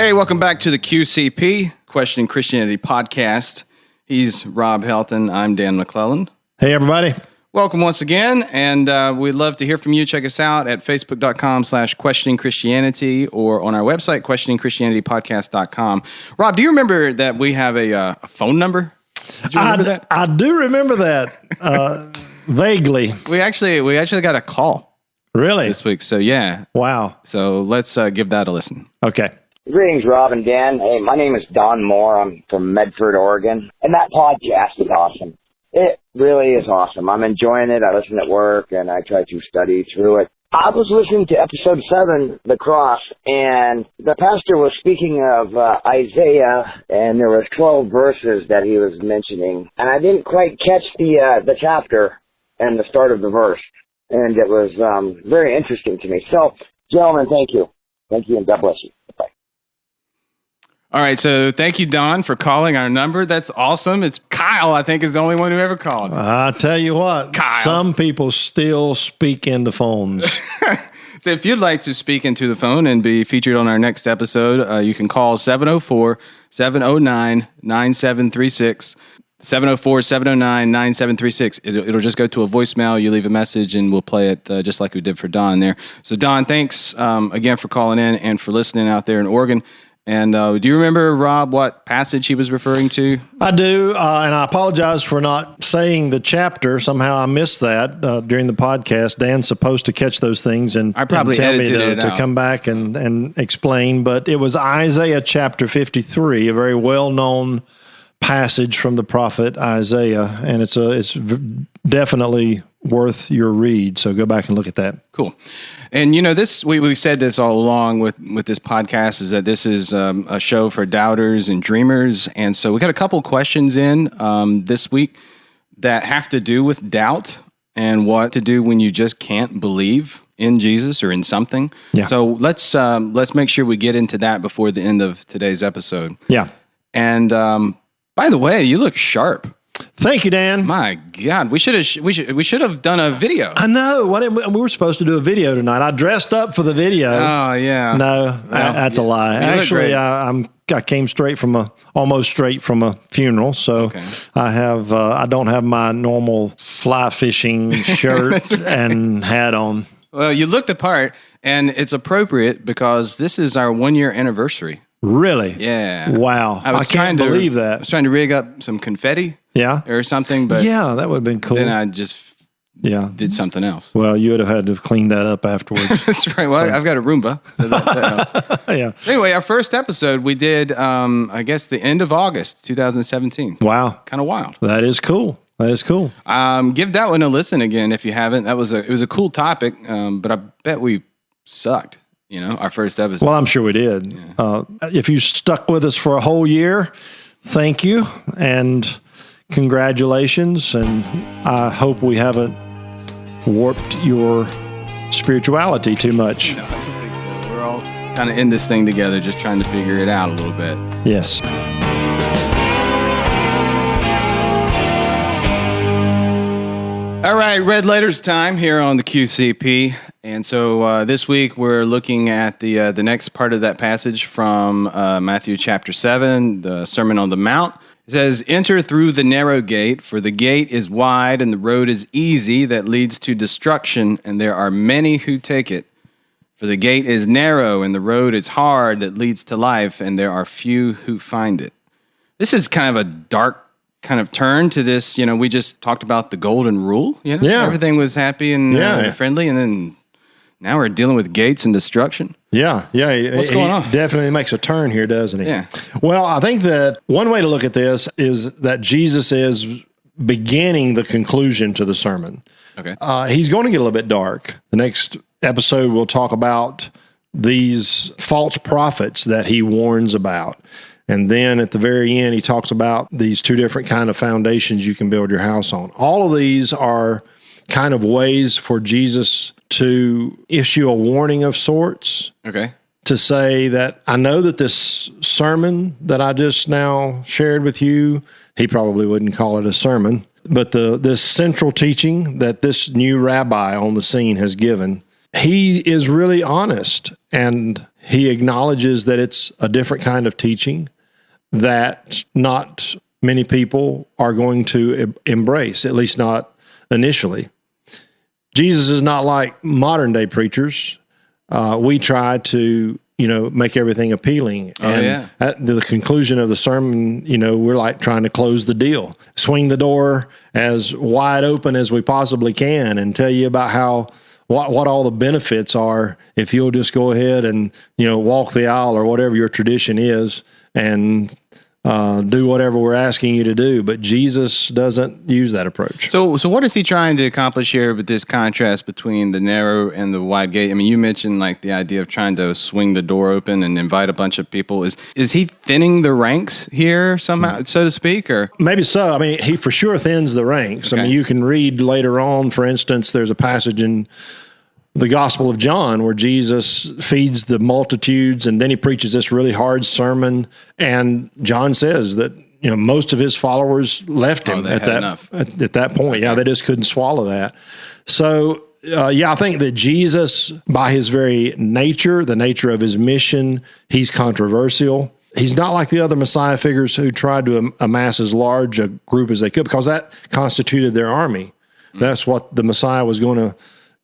Hey, welcome back to the QCP, Questioning Christianity podcast. He's Rob Helton. I'm Dan McClellan. Hey, everybody. Welcome once again, and we'd love to hear from you. Check us out at facebook.com/questioningchristianity or on our website, questioningchristianitypodcast.com. Rob, do you remember that we have a phone number? Did you remember that? I do remember that vaguely. We actually got a call. Really? This week, so yeah. Wow. So let's give that a listen. Okay. Greetings, Rob and Dan. Hey, my name is Don Moore. I'm from Medford, Oregon. And that podcast is awesome. It really is awesome. I'm enjoying it. I listen at work, and I try to study through it. I was listening to episode 7, The Cross, and the pastor was speaking of Isaiah, and there was 12 verses that he was mentioning. And I didn't quite catch the chapter and the start of the verse. And it was very interesting to me. So, gentlemen, thank you. Thank you, and God bless you. Bye. All right, so thank you, Don, for calling our number. That's awesome. It's Kyle, I think, is the only one who ever called. I tell you what, Kyle. Some people still speak into phones. So if you'd like to speak into the phone and be featured on our next episode, you can call 704-709-9736. 704-709-9736. It'll just go to a voicemail. You leave a message, and we'll play it just like we did for Don there. So, Don, thanks again for calling in and for listening out there in Oregon. And do you remember, Rob, what passage he was referring to? I do, and I apologize for not saying the chapter. Somehow I missed that during the podcast. Dan's supposed to catch those things and, I probably tell me edited it to out. come back and explain. But it was Isaiah chapter 53, a very well-known passage from the prophet Isaiah, and it's definitely worth your read. So go back and look at that. Cool. And, you know, this we've said this all along with this podcast, is that this is a show for doubters and dreamers. And so we got a couple questions in this week that have to do with doubt and what to do when you just can't believe in Jesus or in something. Yeah. So let's make sure we get into that before the end of today's episode. Yeah. And by the way, you look sharp. Thank you, Dan. My God, we should have done a video. I know. We were supposed to do a video tonight. I dressed up for the video. Oh yeah. No, that's a lie. Actually, I came almost straight from a funeral, so Okay. I don't have my normal fly fishing shirt and hat on. Well, you look the part, and it's appropriate because this is our 1-year anniversary. Really? Yeah. Wow. I can't believe that. I was trying to rig up some confetti. Yeah. Or something, but Yeah, that would have been cool. then I just Yeah. did something else. Well, you would have had to clean that up afterwards. That's right. Well, I've got a Roomba, so that helps. Yeah. Anyway, our first episode we did, I guess, the end of August 2017. Wow. Kind of wild. That is cool. That is cool. Give that one a listen again if you haven't. It was a cool topic, but I bet we sucked. You know, our first episode. Well, I'm sure we did. Yeah. If you stuck with us for a whole year, thank you and congratulations. And I hope we haven't warped your spirituality too much. No, I don't think so. We're all kind of in this thing together, just trying to figure it out a little bit. Yes. All right, red letters time here on the QCP. And so this week we're looking at the next part of that passage from Matthew chapter 7, the Sermon on the Mount. It says, "Enter through the narrow gate, for the gate is wide and the road is easy that leads to destruction, and there are many who take it. For the gate is narrow and the road is hard that leads to life, and there are few who find it." This is kind of a dark kind of turn to this. You know, we just talked about the golden rule. You know, Yeah. everything was happy and friendly, and then now we're dealing with gates and destruction. Yeah. What's going on? Definitely makes a turn here, doesn't he? Yeah. Well, I think that one way to look at this is that Jesus is beginning the conclusion to the sermon. Okay. He's going to get a little bit dark. The next episode, we'll talk about these false prophets that he warns about. And then at the very end, he talks about these two different kind of foundations you can build your house on. All of these are kind of ways for Jesus to issue a warning of sorts, Okay. to say that I know that this sermon that I just now shared with you, he probably wouldn't call it a sermon, but this central teaching that this new rabbi on the scene has given he is really honest, and he acknowledges that it's a different kind of teaching that not many people are going to embrace, at least not initially. Jesus is not like modern day preachers. We try to, make everything appealing. And at the conclusion of the sermon, we're like trying to close the deal, swing the door as wide open as we possibly can, and tell you about what all the benefits are if you'll just go ahead and, walk the aisle or whatever your tradition is and do whatever we're asking you to do. But Jesus doesn't use that approach. So what is he trying to accomplish here with this contrast between the narrow and the wide gate? I mean, you mentioned like the idea of trying to swing the door open and invite a bunch of people. Is he thinning the ranks here somehow, so to speak, or? Maybe so. I mean, he for sure thins the ranks. Okay. I mean, you can read later on, for instance, there's a passage in the Gospel of John where Jesus feeds the multitudes, and then he preaches this really hard sermon. And John says that, most of his followers left him at that point. Okay. Yeah, they just couldn't swallow that. So, I think that Jesus, by his very nature, the nature of his mission, he's controversial. He's not like the other Messiah figures who tried to amass as large a group as they could, because that constituted their army. Mm-hmm. That's what the Messiah was going to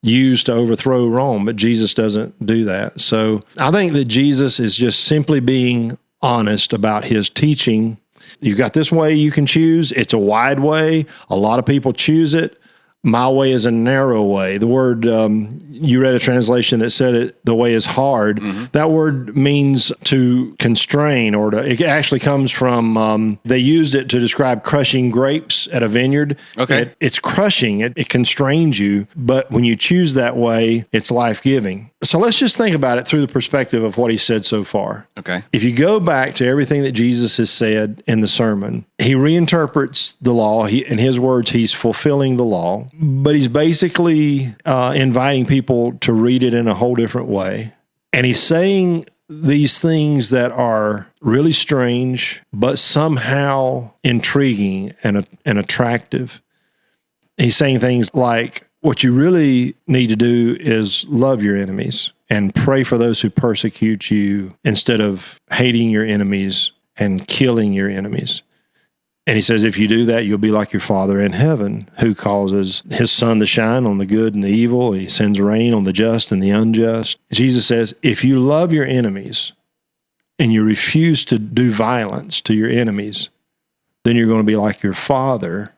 use to overthrow Rome, but Jesus doesn't do that. So I think that Jesus is just simply being honest about his teaching. You've got this way you can choose. It's a wide way. A lot of people choose it. My way is a narrow way. The word, you read a translation that said it, the way is hard. Mm-hmm. That word means to constrain, or it actually comes from, they used it to describe crushing grapes at a vineyard. Okay. It's crushing. It constrains you. But when you choose that way, it's life-giving. So let's just think about it through the perspective of what he said so far. Okay. If you go back to everything that Jesus has said in the sermon, he reinterprets the law. In his words, he's fulfilling the law, but he's basically inviting people to read it in a whole different way. And he's saying these things that are really strange, but somehow intriguing and attractive. He's saying things like, what you really need to do is love your enemies and pray for those who persecute you instead of hating your enemies and killing your enemies. And he says, if you do that, you'll be like your Father in heaven, who causes his sun to shine on the good and the evil. He sends rain on the just and the unjust. Jesus says, if you love your enemies and you refuse to do violence to your enemies, then you're going to be like your Father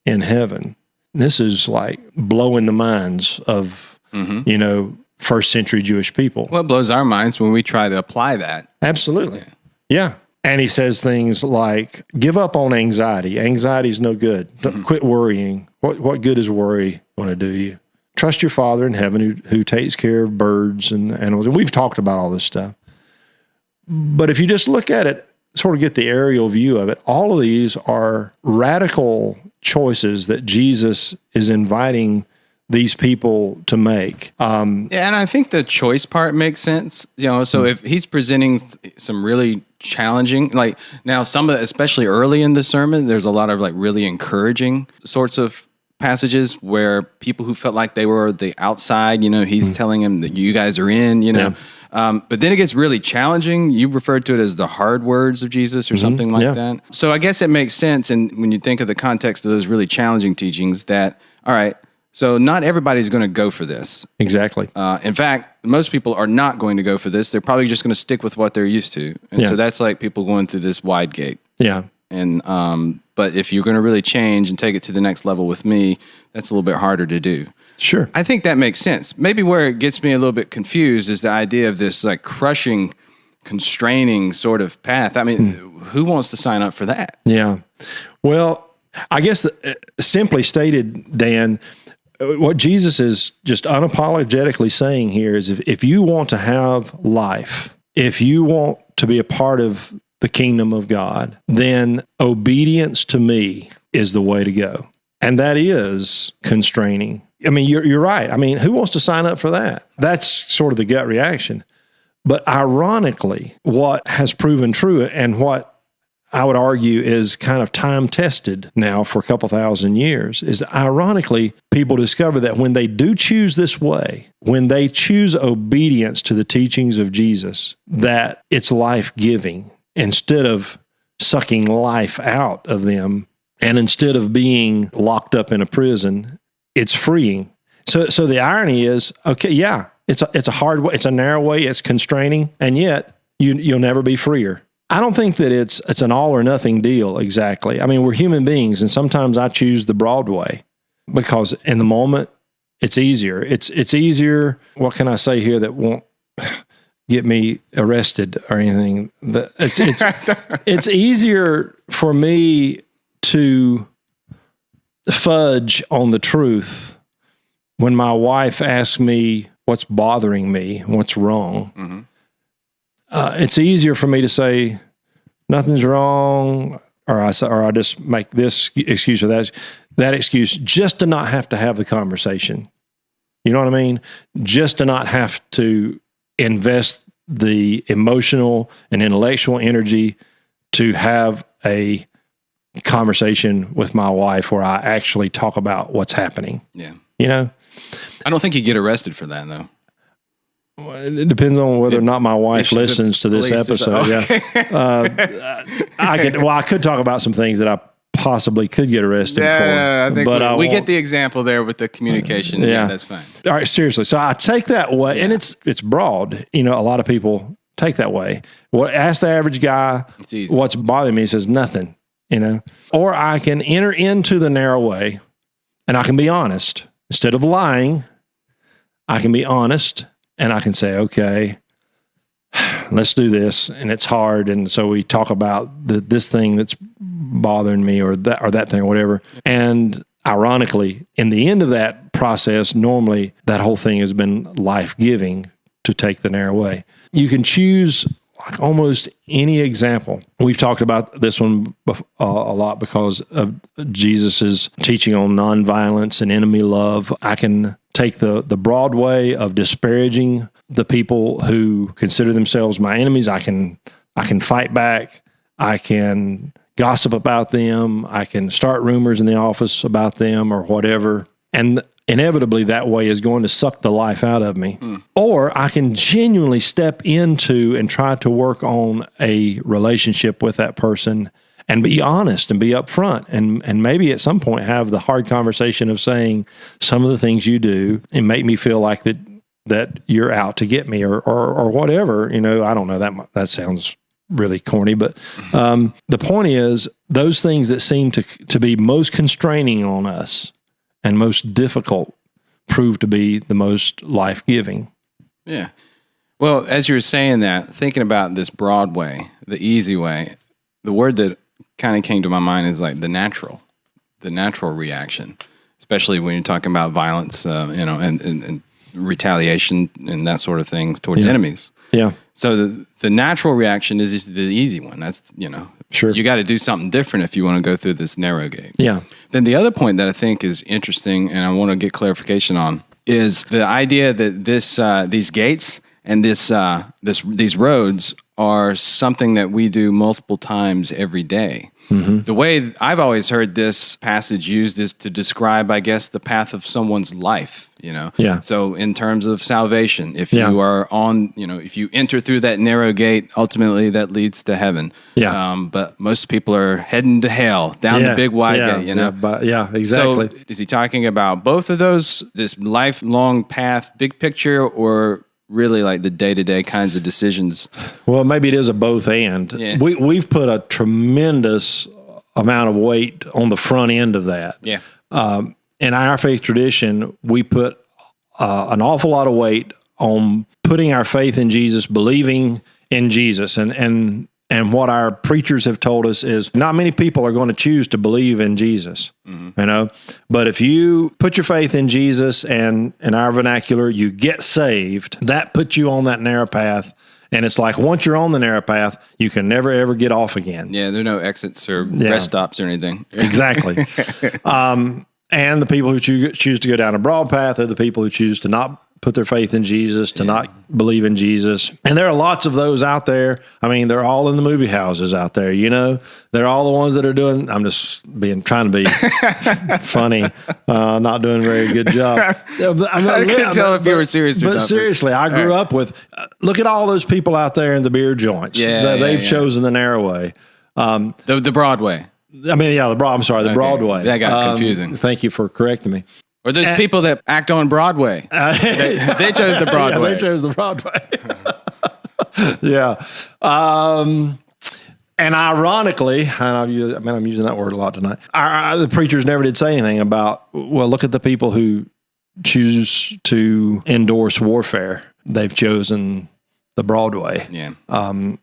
in heaven. This is like blowing the minds of, first century Jewish people. Well, it blows our minds when we try to apply that. Absolutely. Yeah. And he says things like, give up on anxiety. Anxiety is no good. Quit worrying. What good is worry going to do you? Trust your Father in heaven who takes care of birds and animals. And we've talked about all this stuff. But if you just look at it, sort of get the aerial view of it, all of these are radical choices that Jesus is inviting these people to make. And I think the choice part makes sense. So if he's presenting some really challenging, like now some of, especially early in the sermon, there's a lot of like really encouraging sorts of passages where people who felt like they were the outside, he's telling them that you guys are in, but then it gets really challenging. You referred to it as the hard words of Jesus or something like that. So I guess it makes sense. And when you think of the context of those really challenging teachings that, all right, so not everybody's going to go for this. Exactly. In fact, most people are not going to go for this. They're probably just going to stick with what they're used to. And so that's like people going through this wide gate. Yeah. And but if you're going to really change and take it to the next level with me, that's a little bit harder to do. Sure. I think that makes sense. Maybe where it gets me a little bit confused is the idea of this like crushing, constraining sort of path. I mean, who wants to sign up for that? Yeah. Well, I guess simply stated, Dan, what Jesus is just unapologetically saying here is if you want to have life, if you want to be a part of the kingdom of God, then obedience to me is the way to go. And that is constraining. I mean, you're right. I mean, who wants to sign up for that? That's sort of the gut reaction. But ironically, what has proven true and what I would argue is kind of time tested now for a couple thousand years, is ironically, people discover that when they do choose this way, when they choose obedience to the teachings of Jesus, that it's life-giving instead of sucking life out of them. And instead of being locked up in a prison, it's freeing. So the irony is, okay, yeah, it's a hard way, it's a narrow way, it's constraining, and yet you'll never be freer. I don't think that it's an all or nothing deal exactly. I mean, we're human beings, and sometimes I choose the broad way because in the moment it's easier. It's easier. What can I say here that won't get me arrested or anything? It's easier for me to fudge on the truth when my wife asks me what's bothering me, what's wrong. Mm-hmm. It's easier for me to say nothing's wrong, or I just make this excuse or that excuse just to not have to have the conversation. You know what I mean? Just to not have to invest the emotional and intellectual energy to have a conversation with my wife where I actually talk about what's happening. Yeah. You know? I don't think you get arrested for that, though. It depends on whether or not my wife listens to this episode. Okay. Yeah, I could talk about some things that I possibly could get arrested for. I think we get the example there with the communication. Yeah, that's fine. All right, seriously. So I take that way, and it's broad. You know, a lot of people take that way. Ask the average guy what's bothering me. He says nothing. You know, or I can enter into the narrow way, and I can be honest instead of lying. I can be honest. And I can say, okay, let's do this. And it's hard. And so we talk about this thing that's bothering me or that thing or whatever. And ironically, in the end of that process, normally that whole thing has been life-giving to take the narrow way. You can choose like almost any example. We've talked about this one a lot because of Jesus's teaching on nonviolence and enemy love. I can take the broad way of disparaging the people who consider themselves my enemies. I can fight back. I can gossip about them. I can start rumors in the office about them or whatever. And inevitably that way is going to suck the life out of me. Or I can genuinely step into and try to work on a relationship with that person and be honest and be upfront and maybe at some point have the hard conversation of saying some of the things you do and make me feel like that you're out to get me or whatever. You know, I don't know, that sounds really corny, but the point is those things that seem to be most constraining on us and most difficult prove to be the most life-giving. Yeah. Well, as you were saying that, thinking about this broad way, the easy way, the word that kind of came to my mind is like the natural reaction, especially when you're talking about violence, and retaliation and that sort of thing towards enemies. Yeah. So the natural reaction is the easy one. That's, sure. You got to do something different if you want to go through this narrow gate. Yeah. Then the other point that I think is interesting, and I want to get clarification on, is the idea that these gates and these roads are something that we do multiple times every day. Mm-hmm. The way I've always heard this passage used is to describe, I guess, the path of someone's life, Yeah. So in terms of salvation, if you are on, if you enter through that narrow gate, ultimately that leads to heaven. Yeah. But most people are heading to hell, down the big wide gate, Yeah, exactly. So is he talking about both of those, this lifelong path, big picture, or really like the day-to-day kinds of decisions? Well, maybe it is a both and. Yeah. We've put a tremendous amount of weight on the front end of that. Yeah. In our faith tradition, we put an awful lot of weight on putting our faith in Jesus, believing in Jesus. And what our preachers have told us is not many people are going to choose to believe in Jesus, But if you put your faith in Jesus and in our vernacular, you get saved, that puts you on that narrow path. And it's like once you're on the narrow path, you can never, ever get off again. Yeah, there are no exits or rest stops or anything. Exactly. And the people who choose to go down a broad path are the people who choose to not put their faith in Jesus, to not believe in Jesus. And there are lots of those out there. I mean, they're all in the movie houses out there, you know. They're all the ones that are doing, I'm just trying to be funny, not doing a very good job. I couldn't tell if you were serious or not. But seriously, I grew up with, look at all those people out there in the beer joints. They've chosen the narrow way. The Broadway. I mean, the Broadway. That got confusing. Thank you for correcting me. Or those people that act on Broadway. They chose the Broadway. Yeah, they chose the Broadway. Yeah. And ironically, and I'm using that word a lot tonight, the preachers never did say anything about, well, look at the people who choose to endorse warfare. They've chosen the Broadway. Yeah.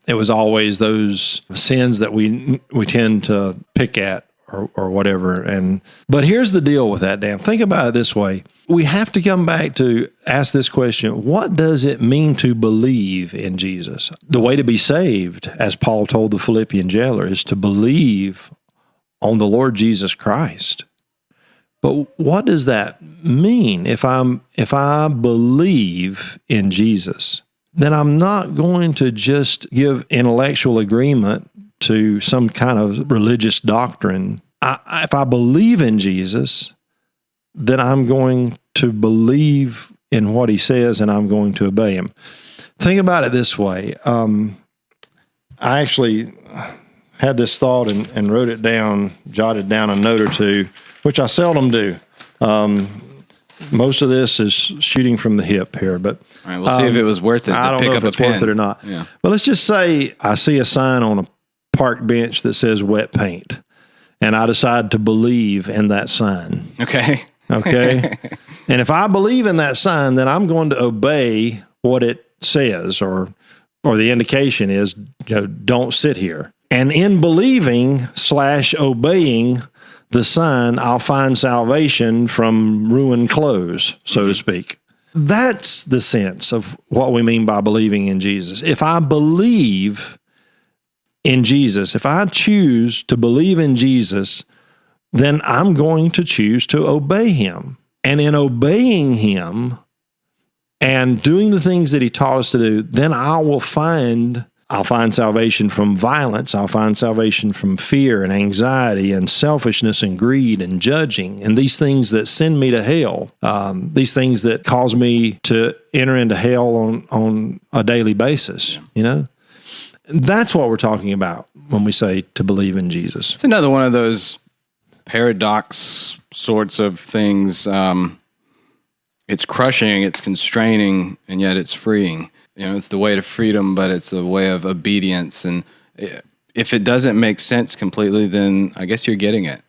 It was always those sins that we tend to pick at or whatever. But here's the deal with that, Dan. Think about it this way. We have to come back to ask this question: what does it mean to believe in Jesus? The way to be saved, as Paul told the Philippian jailer, is to believe on the Lord Jesus Christ. But what does that mean? If I believe in Jesus, then I'm not going to just give intellectual agreement to some kind of religious doctrine. If I believe in Jesus, then I'm going to believe in what he says and I'm going to obey him. Think about it this way. I actually had this thought and wrote it down, jotted down a note or two, which I seldom do. Most of this is shooting from the hip here, but all right, we'll see if it was worth it. I don't know if it's worth it or not. Yeah. But let's just say I see a sign on a park bench that says wet paint, and I decide to believe in that sign. Okay. And if I believe in that sign, then I'm going to obey what it says, or the indication is, don't sit here. And in believing / obeying the sign, I'll find salvation from ruined clothes, so to speak. That's the sense of what we mean by believing in Jesus. If I believe in Jesus, if I choose to believe in Jesus, then I'm going to choose to obey him. And in obeying him and doing the things that he taught us to do, then I'll find salvation from violence. I'll find salvation from fear and anxiety and selfishness and greed and judging and these things that send me to hell, these things that cause me to enter into hell on a daily basis, That's what we're talking about when we say to believe in Jesus. It's another one of those paradox sorts of things. It's crushing, it's constraining, and yet it's freeing. It's the way to freedom, but it's a way of obedience. And if it doesn't make sense completely, then I guess you're getting it.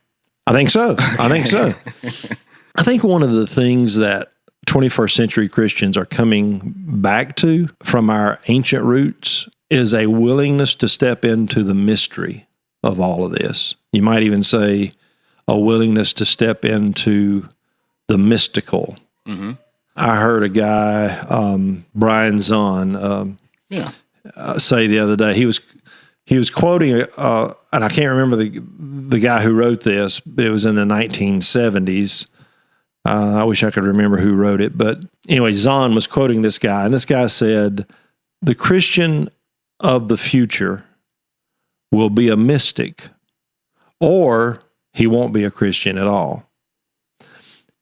I think so. I think one of the things that 21st century Christians are coming back to from our ancient roots is a willingness to step into the mystery of all of this. You might even say a willingness to step into the mystical. Mm-hmm. I heard a guy, Brian Zahn, say the other day, he was quoting, and I can't remember the guy who wrote this, but it was in the 1970s. I wish I could remember who wrote it, but anyway, Zahn was quoting this guy, and this guy said, "The Christian of the future will be a mystic, or he won't be a Christian at all."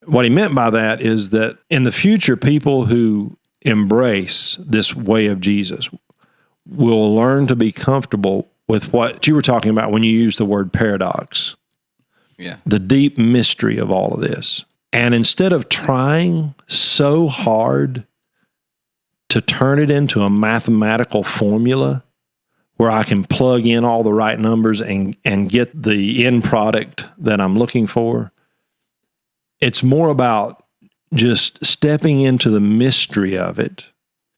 What he meant by that is that in the future, people who embrace this way of Jesus will learn to be comfortable with what you were talking about when you used the word paradox. Yeah. The deep mystery of all of this. And instead of trying so hard to turn it into a mathematical formula where I can plug in all the right numbers and get the end product that I'm looking for, it's more about just stepping into the mystery of it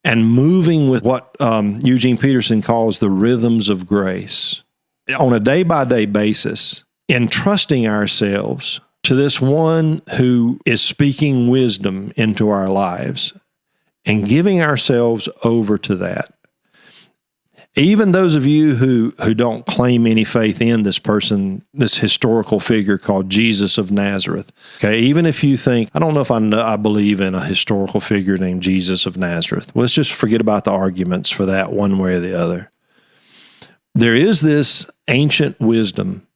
and moving with what Eugene Peterson calls the rhythms of grace on a day-by-day basis, entrusting ourselves to this one who is speaking wisdom into our lives and giving ourselves over to that. Even those of you who don't claim any faith in this person, this historical figure called Jesus of Nazareth, okay, even if you think, I don't know if I believe in a historical figure named Jesus of Nazareth, let's just forget about the arguments for that one way or the other. There is this ancient wisdom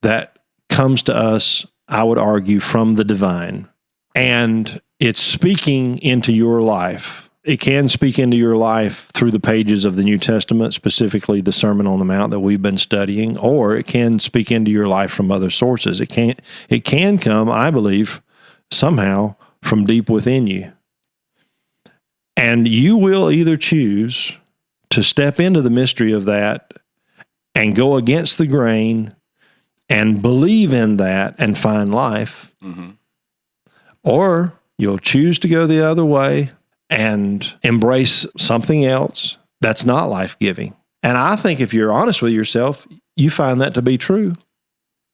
that comes to us, I would argue, from the divine, and it's speaking into your life. It can speak into your life through the pages of the New Testament, specifically the Sermon on the Mount that we've been studying, or it can speak into your life from other sources. It can come, I believe, somehow from deep within you. And you will either choose to step into the mystery of that and go against the grain and believe in that and find life, or you'll choose to go the other way and embrace something else that's not life-giving. And I think if you're honest with yourself, you find that to be true.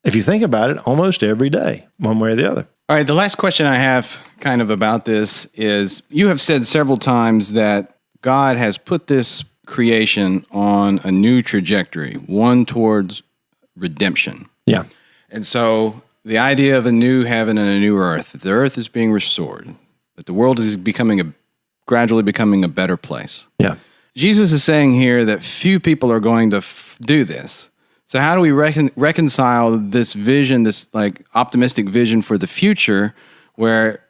If you think about it, almost every day, one way or the other. All right, the last question I have kind of about this is, you have said several times that God has put this creation on a new trajectory, one towards redemption. Yeah. And so the idea of a new heaven and a new earth, the earth is being restored, that the world is gradually becoming a better place. Yeah. Jesus is saying here that few people are going to do this. So how do we reconcile this vision, this like optimistic vision for the future, where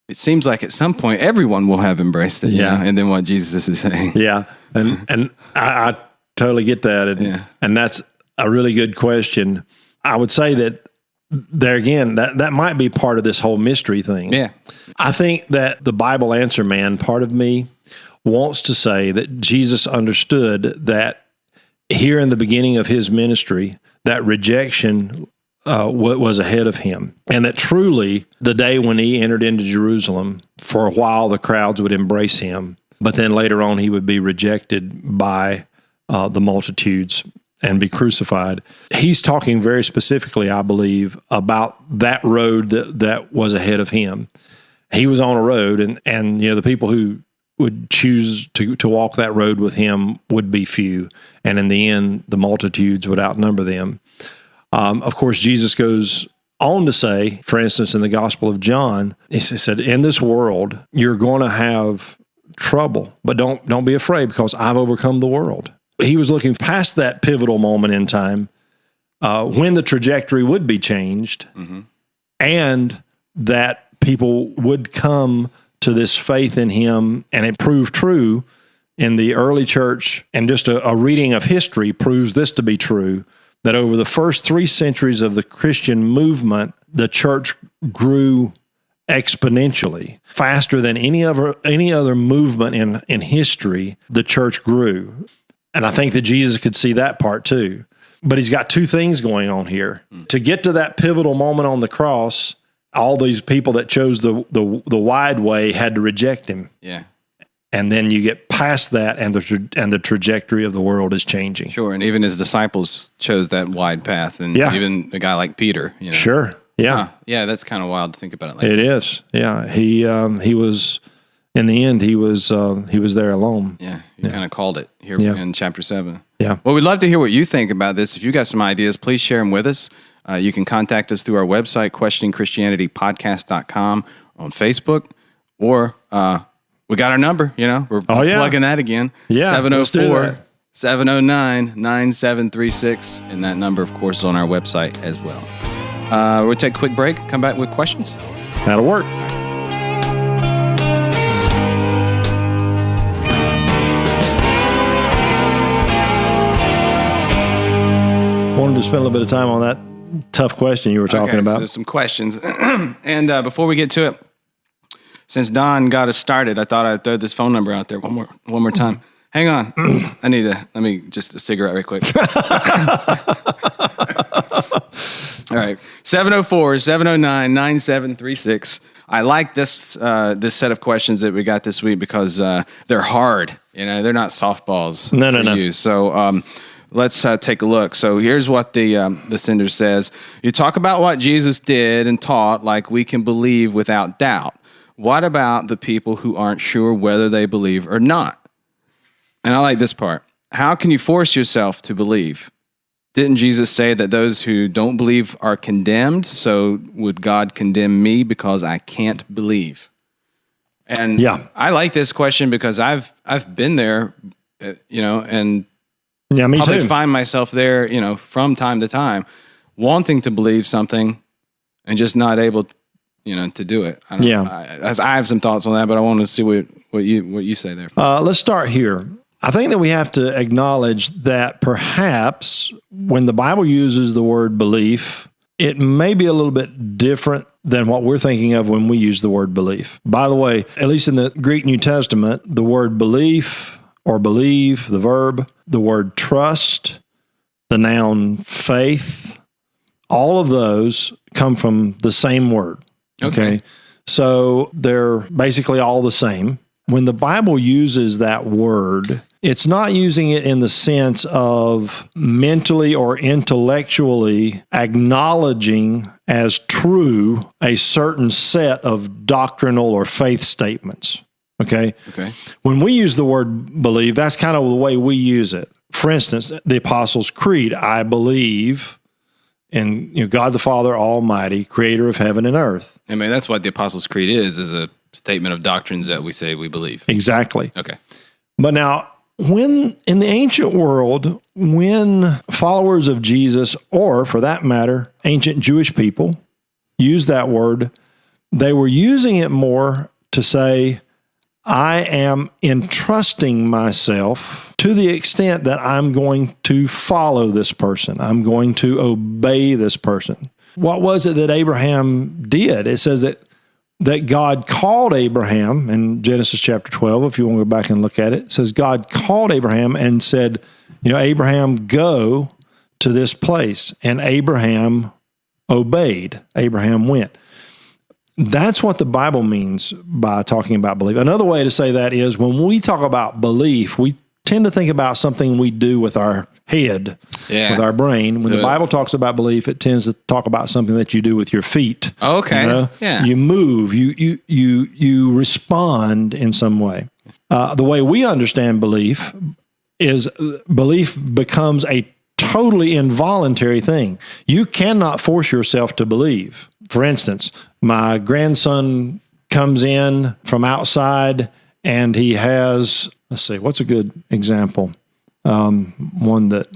it seems like at some point everyone will have embraced it? Yeah. And then what Jesus is saying. Yeah. And I totally get that. And that's a really good question. I would say that there again, that might be part of this whole mystery thing. Yeah. I think that the Bible answer man part of me wants to say that Jesus understood that here in the beginning of his ministry, that rejection was ahead of him. And that truly the day when he entered into Jerusalem, for a while the crowds would embrace him, but then later on he would be rejected by the multitudes and be crucified. He's talking very specifically, I believe, about that road that was ahead of him. He was on a road, and the people who would choose to walk that road with him would be few, and in the end, the multitudes would outnumber them. Of course, Jesus goes on to say, for instance, in the Gospel of John, he said, "In this world, you're going to have trouble, but don't be afraid, because I've overcome the world." He was looking past that pivotal moment in time when the trajectory would be changed, and that people would come to this faith in him, and it proved true in the early church. And just a reading of history proves this to be true, that over the first 3 centuries of the Christian movement, the church grew exponentially, faster than any other movement in history. The church grew. And I think that Jesus could see that part too. But he's got 2 things going on here. To get to that pivotal moment on the cross, all these people that chose the wide way had to reject him. Yeah. And then you get past that, and the trajectory of the world is changing. Sure, and even his disciples chose that wide path, and even a guy like Peter. Sure, yeah. Yeah, that's kind of wild to think about it like that. It is, yeah. He was, in the end, he was there alone. Yeah, he kind of called it here in chapter 7. Yeah. Well, we'd love to hear what you think about this. If you got some ideas, please share them with us. You can contact us through our website, questioningchristianitypodcast.com, on Facebook, or we got our number, we're plugging that again. Yeah, 704-709-9736. And that number, of course, is on our website as well. We'll take a quick break, come back with questions. That'll work. Wanted to spend a little bit of time on that tough question you were talking about. So some questions. And before we get to it, since Don got us started, I thought I'd throw this phone number out there one more time. Hang on. Let me just a cigarette right quick. All right. 704-709-9736. I like this set of questions that we got this week because they're hard. They're not softballs. No. You. So let's take a look. So here's what the sender says. You talk about what Jesus did and taught like we can believe without doubt. What about the people who aren't sure whether they believe or not? And I like this part. how can you force yourself to believe? Didn't Jesus say that those who don't believe are condemned? So would God condemn me because I can't believe? And Yeah. I like this question because I've been there, and Yeah, me probably too. find myself there, from time to time, wanting to believe something and just not able, to do it. I don't know. I have some thoughts on that, but I want to see what you say there. Let's start here. I think that we have to acknowledge that perhaps when the Bible uses the word belief, it may be a little bit different than what we're thinking of when we use the word belief. By the way, at least in the Greek New Testament, the word belief or believe, the verb, the word trust, the noun faith, all of those come from the same word. Okay. So they're basically all the same. When the Bible uses that word, it's not using it in the sense of mentally or intellectually acknowledging as true a certain set of doctrinal or faith statements. Okay? When we use the word believe, that's kind of the way we use it. For instance, the Apostles' Creed, I believe in God the Father Almighty, creator of heaven and earth. I mean, that's what the Apostles' Creed is a statement of doctrines that we say we believe. Exactly. Okay. But now, when in the ancient world, when followers of Jesus, or for that matter, ancient Jewish people, used that word, they were using it more to say, I am entrusting myself to the extent that I'm going to follow this person. I'm going to obey this person. What was it that Abraham did? It says that God called Abraham in Genesis chapter 12, if you want to go back and look at it. It says God called Abraham and said, Abraham, go to this place. And Abraham obeyed. Abraham went. That's what the Bible means by talking about belief. Another way to say that is when we talk about belief, we tend to think about something we do with our head, with our brain. When the Bible talks about belief, it tends to talk about something that you do with your feet. Okay. Yeah. You move, you respond in some way. The way we understand belief is belief becomes a totally involuntary thing. You cannot force yourself to believe. For instance, my grandson comes in from outside and he has, let's see, what's a good example? One that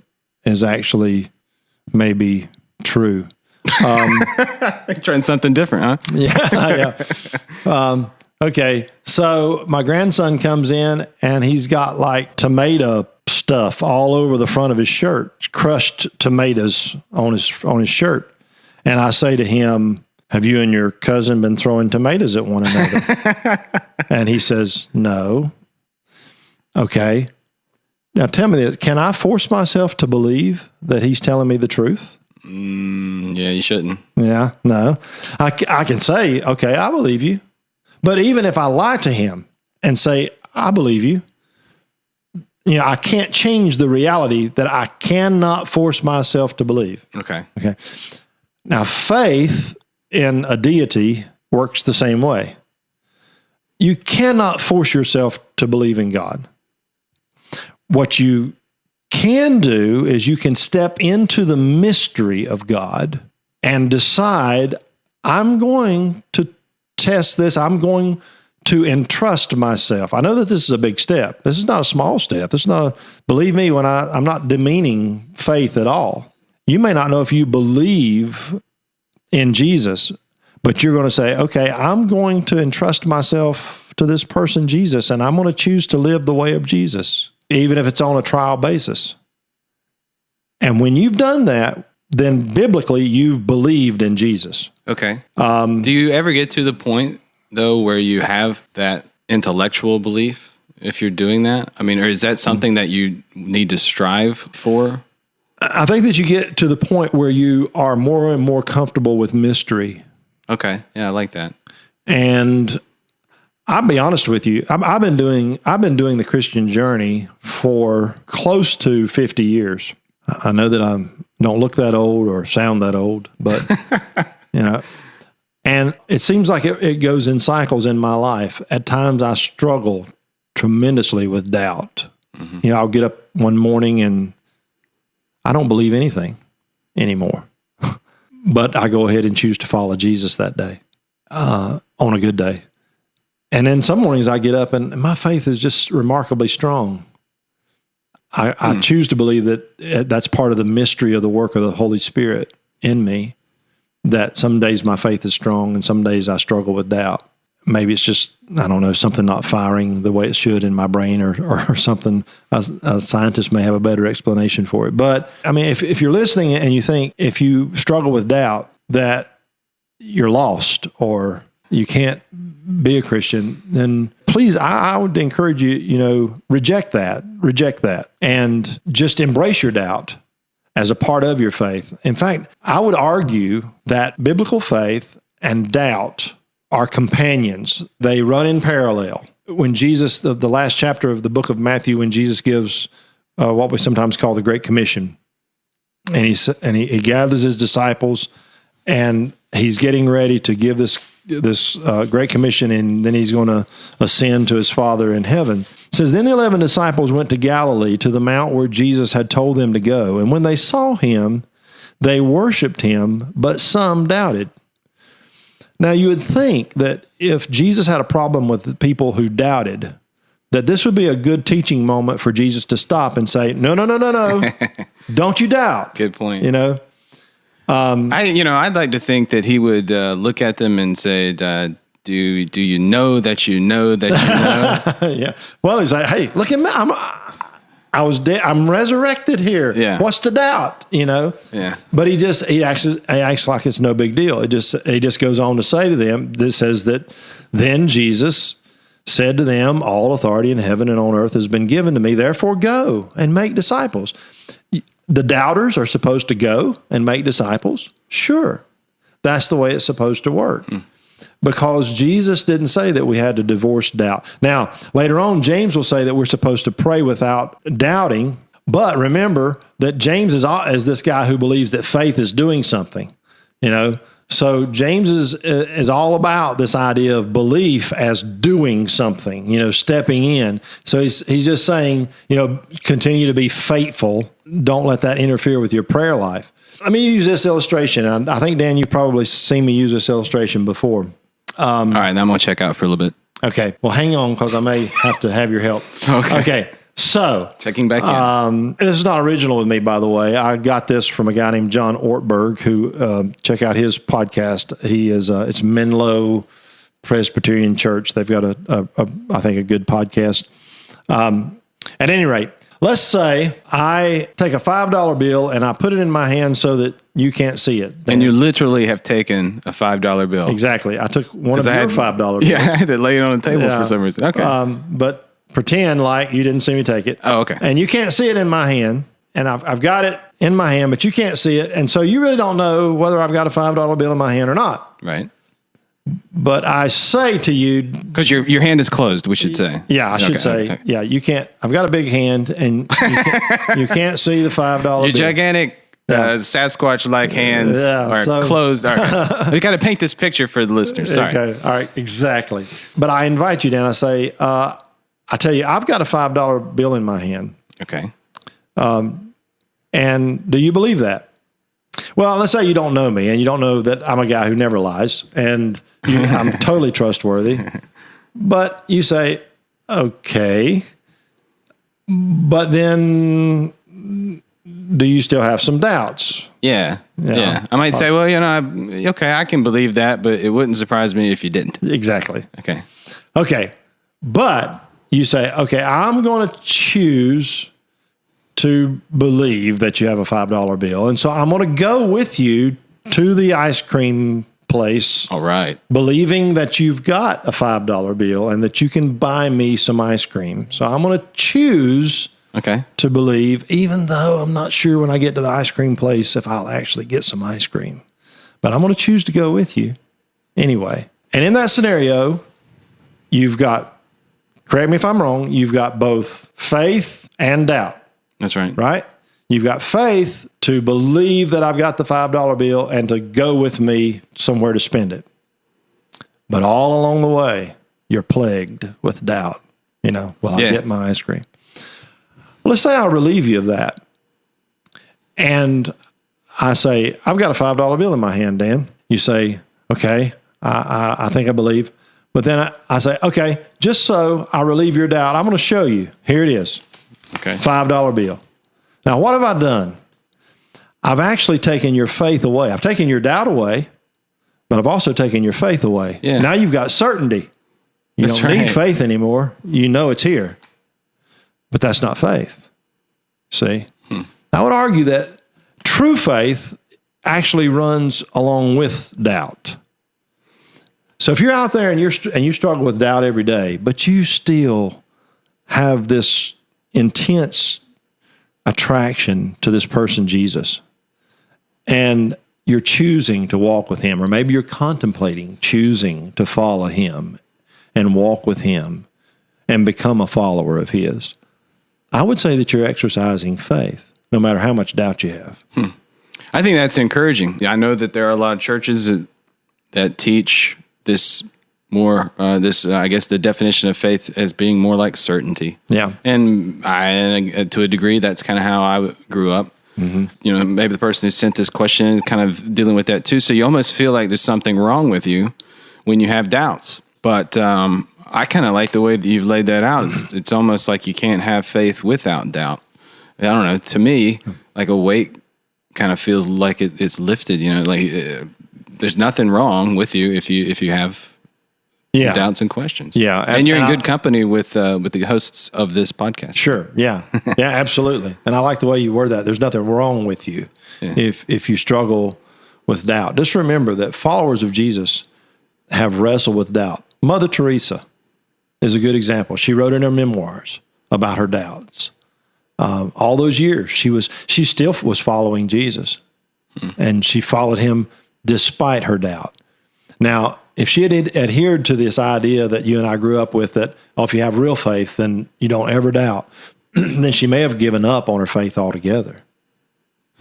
is actually maybe true. Trying something different, huh? Yeah. Okay. So my grandson comes in and he's got like tomato stuff all over the front of his shirt, crushed tomatoes on his shirt. And I say to him, have you and your cousin been throwing tomatoes at one another? And he says, no. Okay. Now tell me this, can I force myself to believe that he's telling me the truth? Yeah, you shouldn't. Yeah, no. I can say, okay, I believe you. But even if I lie to him and say, I believe you, I can't change the reality that I cannot force myself to believe. Okay. Now, faith in a deity works the same way. You cannot force yourself to believe in God. What you can do is you can step into the mystery of God and decide, I'm going to test this. I'm going to entrust myself. I know that this is a big step. This is not a small step. This is not believe me, when I'm not demeaning faith at all. You may not know if you believe in Jesus, but you're going to say, okay, I'm going to entrust myself to this person, Jesus, and I'm going to choose to live the way of Jesus, even if it's on a trial basis. And when you've done that, then biblically you've believed in Jesus. Okay. Do you ever get to the point, though, where you have that intellectual belief if you're doing that? I mean, or is that something that you need to strive for? I think that you get to the point where you are more and more comfortable with mystery. Okay. Yeah, I like that. And I'll be honest with you. I've been doing the Christian journey for close to 50 years. I know that I don't look that old or sound that old, but and it seems like it goes in cycles in my life. At times I struggle tremendously with doubt. You know, I'll get up one morning and I don't believe anything anymore. But I go ahead and choose to follow Jesus that day, on a good day. And then some mornings I get up and my faith is just remarkably strong. I choose to believe that that's part of the mystery of the work of the Holy Spirit in me, that some days my faith is strong and some days I struggle with doubt. Maybe it's just, I don't know, something not firing the way it should in my brain or something. A scientist may have a better explanation for it. But, I mean, if you're listening and you think if you struggle with doubt that you're lost or you can't be a Christian, then please, I would encourage you, reject that, and just embrace your doubt as a part of your faith. In fact, I would argue that biblical faith and doubt are companions. They run in parallel. When Jesus, the last chapter of the book of Matthew, when Jesus gives what we sometimes call the Great Commission, and he gathers his disciples, and he's getting ready to give this Great Commission, and then he's going to ascend to his Father in heaven. It says, then the 11 disciples went to Galilee, to the mount where Jesus had told them to go. And when they saw him, they worshiped him, but some doubted. Now, you would think that if Jesus had a problem with the people who doubted, that this would be a good teaching moment for Jesus to stop and say, no, don't you doubt. Good point. I'd like to think that he would look at them and say, do you know that you know that you know? Yeah. Well, he's like, hey, look at me. I was dead. I'm resurrected here. Yeah. What's the doubt? Yeah. But he acts like it's no big deal. He just goes on to say to them, this says that then Jesus said to them, all authority in heaven and on earth has been given to me. Therefore go and make disciples. The doubters are supposed to go and make disciples. Sure. That's the way it's supposed to work. Because Jesus didn't say that we had to divorce doubt. Now, later on, James will say that we're supposed to pray without doubting. But remember that James is this guy who believes that faith is doing something, So James is all about this idea of belief as doing something, stepping in. So he's just saying, continue to be faithful. Don't let that interfere with your prayer life. Let me use this illustration. I think, Dan, you've probably seen me use this illustration before. All right, now I'm going to check out for a little bit. Okay. Well, hang on, because I may have to have your help. Okay. So, checking back in. This is not original with me, by the way. I got this from a guy named John Ortberg, who check out his podcast. He is it's Menlo Presbyterian Church. They've got I think a good podcast. At any rate, let's say I take a $5 bill and I put it in my hand so that you can't see it. And you literally have taken a $5 bill. Exactly. I took one of your $5 bills. Yeah, I had to lay it on the table for some reason. Okay. But pretend like you didn't see me take it. Oh, okay. And you can't see it in my hand. And I've got it in my hand, but you can't see it. And so you really don't know whether I've got a $5 bill in my hand or not. Right. But I say to you... Because your hand is closed, we should say. Yeah, I should say. Okay. Yeah, you can't... I've got a big hand, and you can't see the $5 bill. Your gigantic... Sasquatch-like hands are closed. Right. We got to paint this picture for the listeners. Sorry. Okay. All right. Exactly. But I invite you down. I say, I tell you, I've got a $5 bill in my hand. Okay. And do you believe that? Well, let's say you don't know me and you don't know that I'm a guy who never lies and I'm totally trustworthy. But you say, okay, but then do you still have some doubts? Yeah. I might say, well, okay, I can believe that, but it wouldn't surprise me if you didn't. Exactly. Okay. But you say, okay, I'm going to choose to believe that you have a $5 bill. And so I'm going to go with you to the ice cream place. All right. Believing that you've got a $5 bill and that you can buy me some ice cream. So I'm going to choose to believe, even though I'm not sure when I get to the ice cream place if I'll actually get some ice cream. But I'm going to choose to go with you anyway. And in that scenario, you've got, correct me if I'm wrong, you've got both faith and doubt. That's right. Right? You've got faith to believe that I've got the $5 bill and to go with me somewhere to spend it. But all along the way, you're plagued with doubt. Will I get my ice cream? Well, let's say I relieve you of that. And I say, I've got a $5 bill in my hand, Dan. You say, okay, I think I believe. But then I say, okay, just so I relieve your doubt, I'm going to show you. Here it is. Okay. $5 bill. Now, what have I done? I've actually taken your faith away. I've taken your doubt away, but I've also taken your faith away. Yeah. Now you've got certainty. You That's don't need right. faith anymore. You know it's here. But that's not faith. See? I would argue that true faith actually runs along with doubt. So if you're out there and you struggle with doubt every day, but you still have this intense attraction to this person, Jesus, and you're choosing to walk with him, or maybe you're contemplating choosing to follow him and walk with him and become a follower of his, I would say that you're exercising faith, no matter how much doubt you have. I think that's encouraging. Yeah, I know that there are a lot of churches that teach this more, I guess the definition of faith as being more like certainty. Yeah. And to a degree, that's kind of how I grew up. Mm-hmm. You know, maybe the person who sent this question is kind of dealing with that too. So you almost feel like there's something wrong with you when you have doubts. But I kind of like the way that you've laid that out. It's almost like you can't have faith without doubt. I don't know. To me, like a weight kind of feels like it's lifted. You know, like there's nothing wrong with you if you have doubts and questions. Yeah, and you're in good company with the hosts of this podcast. Sure. Yeah. Yeah. Absolutely. And I like the way you word that. There's nothing wrong with you if you struggle with doubt. Just remember that followers of Jesus have wrestled with doubt. Mother Teresa is a good example. She wrote in her memoirs about her doubts. All those years, she still was following Jesus, and she followed him despite her doubt. Now, if she had adhered to this idea that you and I grew up with, that if you have real faith, then you don't ever doubt, then she may have given up on her faith altogether.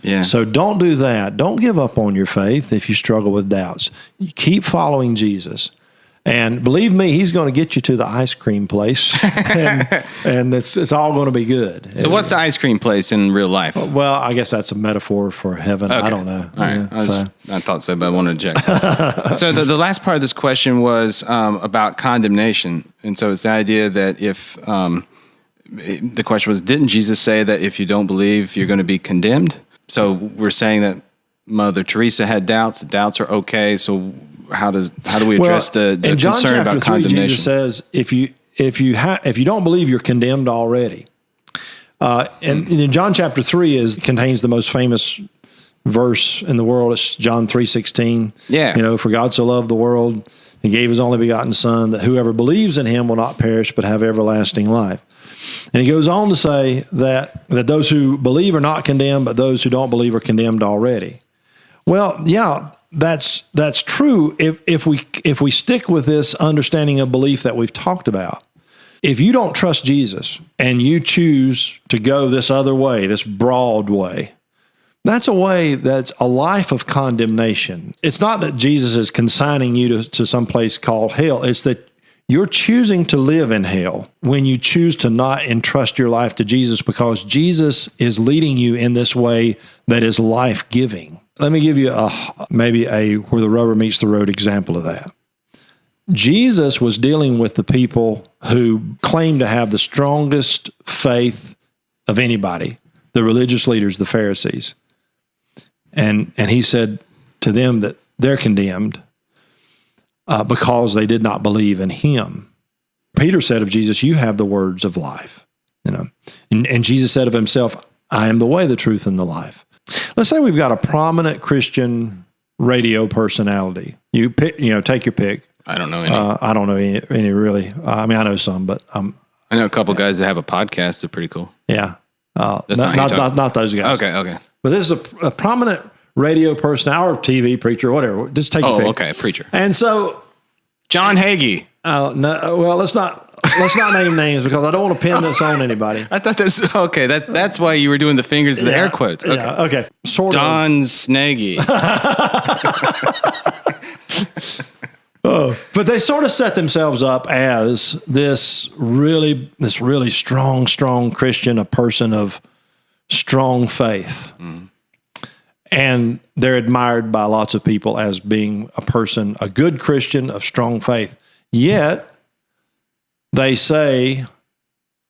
Yeah. So don't do that. Don't give up on your faith if you struggle with doubts. You keep following Jesus. And believe me, he's going to get you to the ice cream place, and it's all going to be good. So what's the ice cream place in real life? Well, I guess that's a metaphor for heaven. Okay. I don't know. All right. I thought so, but I wanted to check. So the last part of this question was about condemnation. And so it's the idea that if the question was, didn't Jesus say that if you don't believe, you're going to be condemned? So we're saying that Mother Teresa had doubts. Doubts are okay. So how do we address the concern about condemnation? In John chapter 3, Jesus says, if you don't believe, you're condemned already. And in John chapter 3 contains the most famous verse in the world. It's John 3:16. Yeah. You know, for God so loved the world, he gave his only begotten Son, that whoever believes in him will not perish but have everlasting life. And he goes on to say that those who believe are not condemned, but those who don't believe are condemned already. Well, yeah, that's true if we stick with this understanding of belief that we've talked about. If you don't trust Jesus and you choose to go this other way, this broad way, that's a way that's a life of condemnation. It's not that Jesus is consigning you to some place called hell. It's that you're choosing to live in hell when you choose to not entrust your life to Jesus, because Jesus is leading you in this way that is life-giving. Let me give you maybe a where the rubber meets the road example of that. Jesus was dealing with the people who claimed to have the strongest faith of anybody, the religious leaders, the Pharisees. And he said to them that they're condemned because they did not believe in him. Peter said of Jesus, you have the words of life. You know, and Jesus said of himself, I am the way, the truth, and the life. Let's say we've got a prominent Christian radio personality. You pick, take your pick. I don't know any. I don't know any really. I mean, I know some, but I know a couple guys that have a podcast. They're pretty cool. Yeah, not those guys. Okay. But this is a prominent radio person, or TV preacher, whatever. Just take your pick. Okay, preacher. And so, John Hagee. Oh no. Well, let's not name names because I don't want to pin this on anybody. I thought that's okay. That's why you were doing the fingers and the air quotes. Okay. Yeah, okay. Sort Don Snaggy. But But they sort of set themselves up as this really strong Christian, a person of strong faith. And they're admired by lots of people as being a good Christian of strong faith. Yet, they say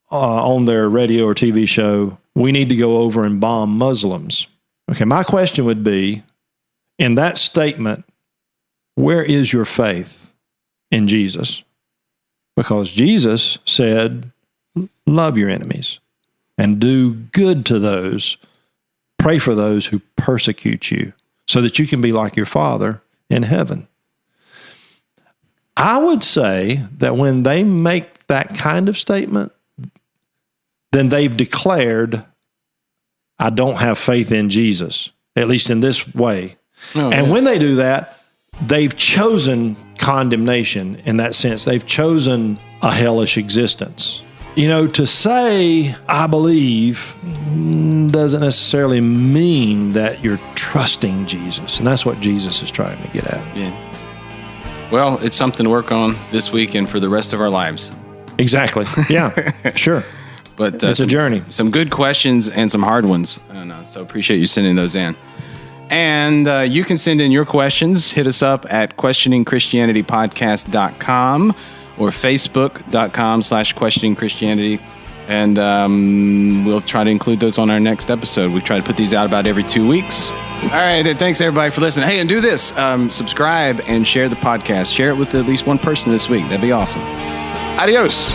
on their radio or TV show, we need to go over and bomb Muslims. Okay, my question would be, in that statement, where is your faith in Jesus? Because Jesus said, love your enemies and do good to those, pray for those who persecute you so that you can be like your Father in heaven. I would say that when they make that kind of statement, then they've declared, I don't have faith in Jesus, at least in this way. And when they do that, they've chosen condemnation in that sense. They've chosen a hellish existence. You know, to say, I believe, doesn't necessarily mean that you're trusting Jesus. And that's what Jesus is trying to get at. Yeah. Well, it's something to work on this week and for the rest of our lives. Exactly. Yeah, sure. But it's a journey. Some good questions and some hard ones. So appreciate you sending those in. And you can send in your questions. Hit us up at questioningchristianitypodcast.com or facebook.com/questioningchristianity. And we'll try to include those on our next episode. We try to put these out about every 2 weeks. All right. Thanks, everybody, for listening. Hey, and do this. Subscribe and share the podcast. Share it with at least one person this week. That'd be awesome. Adios.